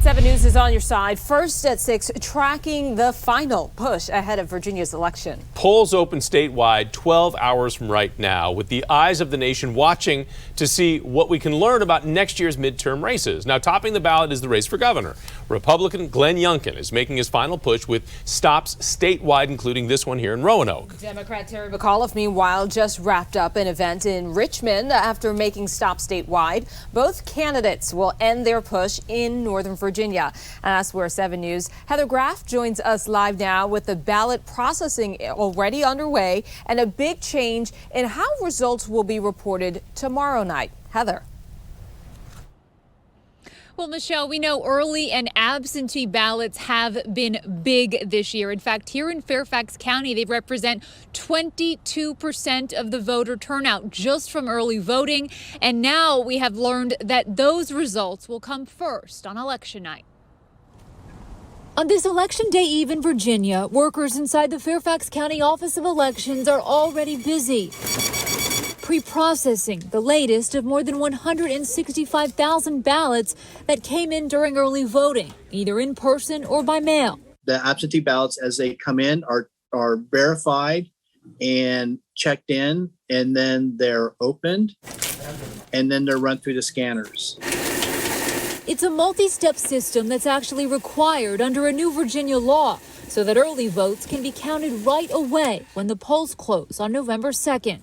7 News is on your side. First at 6, tracking the final push ahead of Virginia's election. Polls open statewide 12 hours from right now, with the eyes of the nation watching to see what we can learn about next year's midterm races. Now, topping the ballot is the race for governor. Republican Glenn Youngkin is making his final push with stops statewide, including this one here in Roanoke. Democrat Terry McAuliffe, meanwhile, just wrapped up an event in Richmond after making stops statewide. Both candidates will end their push in Northern Virginia. And that's where 7 News' Heather Graff joins us live now with the ballot processing already underway and a big change in how results will be reported tomorrow night. Heather. Well, Michelle, we know early and absentee ballots have been big this year. In fact, here in Fairfax County, they represent 22% of the voter turnout just from early voting. And now we have learned that those results will come first on election night. On this election day eve in Virginia, workers inside the Fairfax County Office of Elections are already busy pre-processing the latest of more than 165,000 ballots that came in during early voting, either in person or by mail. The absentee ballots as they come in are verified and checked in, and then they're opened, and then they're run through the scanners. It's a multi-step system that's actually required under a new Virginia law so that early votes can be counted right away when the polls close on November 2nd.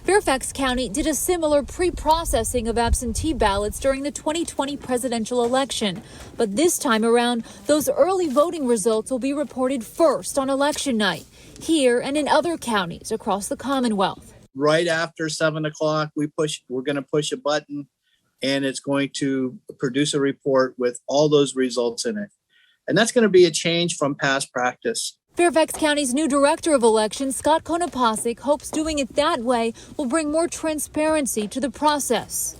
Fairfax County did a similar pre-processing of absentee ballots during the 2020 presidential election. But this time around, those early voting results will be reported first on election night, here and in other counties across the Commonwealth. Right after 7 o'clock, we're going to push a button, and it's going to produce a report with all those results in it. And that's going to be a change from past practice. Fairfax County's new director of elections, Scott Konopasek, hopes doing it that way will bring more transparency to the process.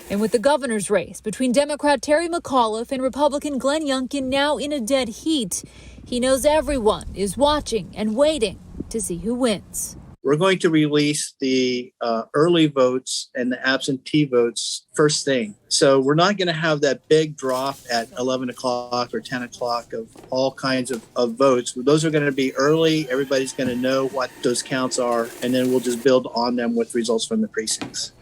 And with the governor's race between Democrat Terry McAuliffe and Republican Glenn Youngkin now in a dead heat, he knows everyone is watching and waiting to see who wins. We're going to release the early votes and the absentee votes first thing. So we're not going to have that big drop at 11 o'clock or 10 o'clock of all kinds of votes. Those are going to be early. Everybody's going to know what those counts are, and then we'll just build on them with results from the precincts.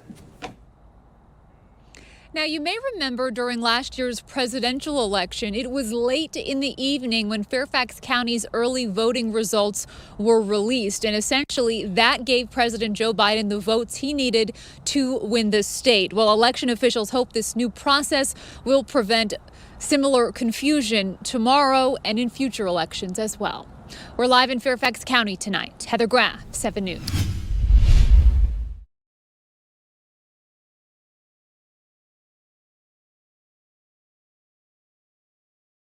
Now, you may remember during last year's presidential election, it was late in the evening when Fairfax County's early voting results were released. And essentially, that gave President Joe Biden the votes he needed to win the state. Well, election officials hope this new process will prevent similar confusion tomorrow and in future elections as well. We're live in Fairfax County tonight. Heather Graff, 7 News.